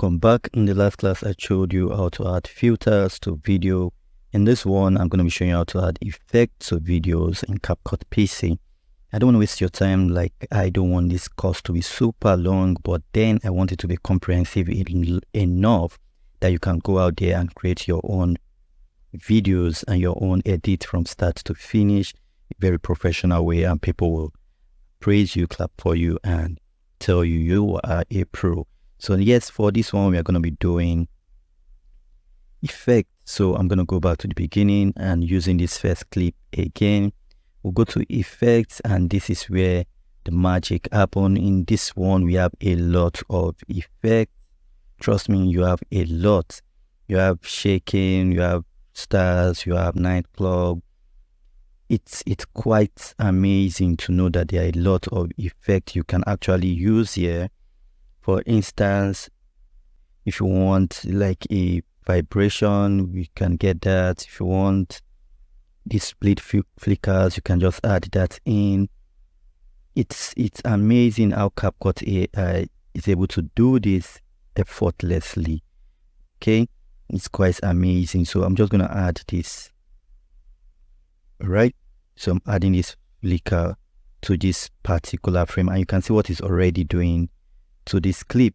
Welcome back. In the last class, I showed you how to add filters to video. In this one, I'm going to be showing you how to add effects to videos in CapCut PC. I don't want to waste your time, like I don't want this course to be super long, but then I want it to be comprehensive enough that you can go out there and create your own videos and your own edit from start to finish, very professional way, and people will praise you, clap for you, and tell you you are a pro. So yes, for this one, we are going to be doing effects. So I'm going to go back to the beginning and using this first clip again. We'll go to effects, and this is where the magic happens. In this one, we have a lot of effects. Trust me, you have a lot. You have shaking, you have stars, you have nightclub. It's quite amazing to know that there are a lot of effects you can actually use here. For instance, if you want like a vibration, we can get that. If you want these split flickers, you can just add that in. It's amazing how CapCut AI is able to do this effortlessly. Okay, it's quite amazing. So I'm just gonna add this. All right, so I'm adding this flicker to this particular frame, and you can see what it's already doing to this clip.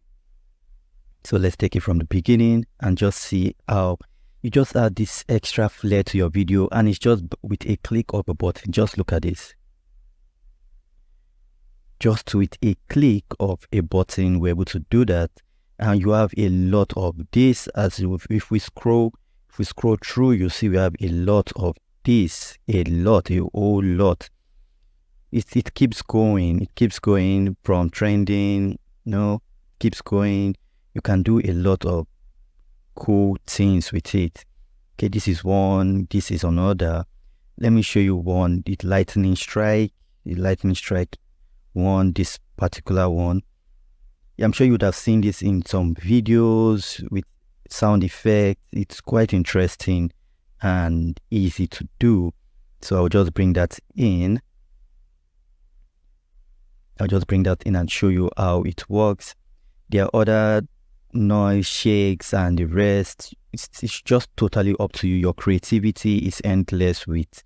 So let's take it from the beginning and just see how you just add this extra flair to your video, and it's just with a click of a button. Just look at this. Just with a click of a button, we're able to do that, and you have a lot of this. As if we scroll through, you see we have a lot of this, a whole lot. It keeps going. It keeps going from trending. Keeps going. You can do a lot of cool things with it. Okay, this is one, this is another. Let me show you one, the lightning strike one, this particular one. Yeah, I'm sure you would have seen this in some videos with sound effects. It's quite interesting and easy to do. So I'll just bring that in. And show you how it works. There are other noise, shakes, and the rest. It's just totally up to you. Your creativity is endless with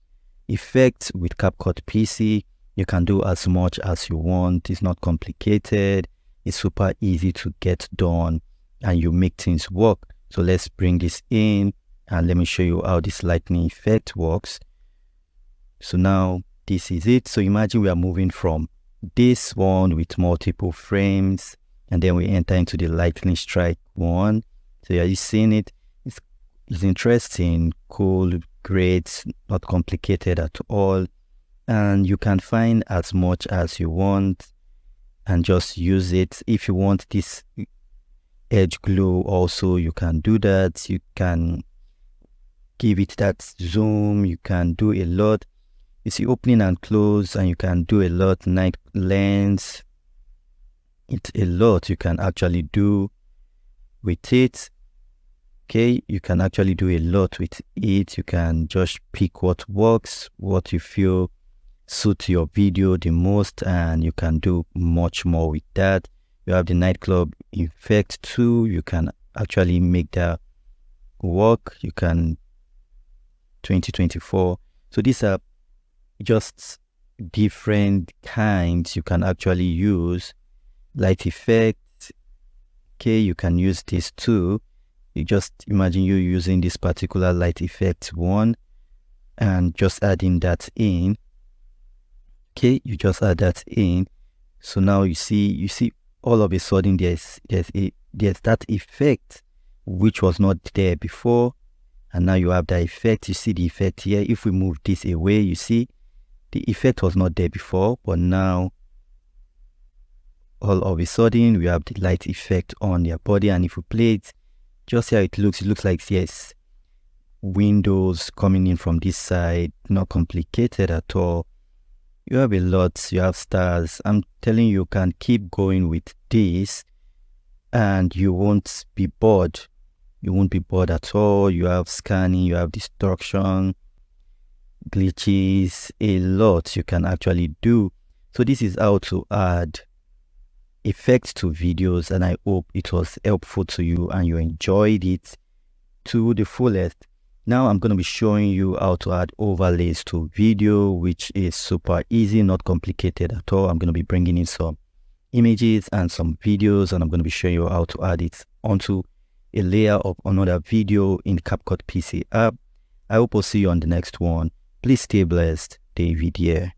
effects. With CapCut PC, you can do as much as you want. It's not complicated. It's super easy to get done, and you make things work. So let's bring this in, and let me show you how this lightning effect works. So now this is it. So imagine we are moving from this one with multiple frames, and then we enter into the lightning strike one. So are you seeing it? It's interesting, cool, great, not complicated at all. And you can find as much as you want and just use it. If you want this edge glow also, you can do that. You can give it that zoom. You can do a lot. You see opening and close, and you can do a lot. Night lens. It's a lot you can actually do with it. Okay, you can actually do a lot with it. You can just pick what works, what you feel suits your video the most, and you can do much more with that. You have the nightclub effect too. You can actually make that work. You can 2024. So these are just different kinds you can actually use. Light effect. Okay, you can use this too. You just imagine you using this particular light effect one and just adding that in. Okay, you just add that in. So now you see all of a sudden there's that effect which was not there before, and now you have that effect. You see the effect here. If we move this away, you see the effect was not there before, but now all of a sudden we have the light effect on their body. And if we play it, just see how it looks like, yes, windows coming in from this side, not complicated at all. You have a lot, you have stars. I'm telling you, you can keep going with this and you won't be bored. You won't be bored at all. You have scanning, you have destruction, glitches, a lot you can actually do. So this is how to add effects to videos, and I hope it was helpful to you and you enjoyed it to the fullest. Now I'm going to be showing you how to add overlays to video, which is super easy, not complicated at all. I'm going to be bringing in some images and some videos, and I'm going to be showing you how to add it onto a layer of another video in CapCut PC app. I hope I'll see you on the next one. Please stay blessed. David here.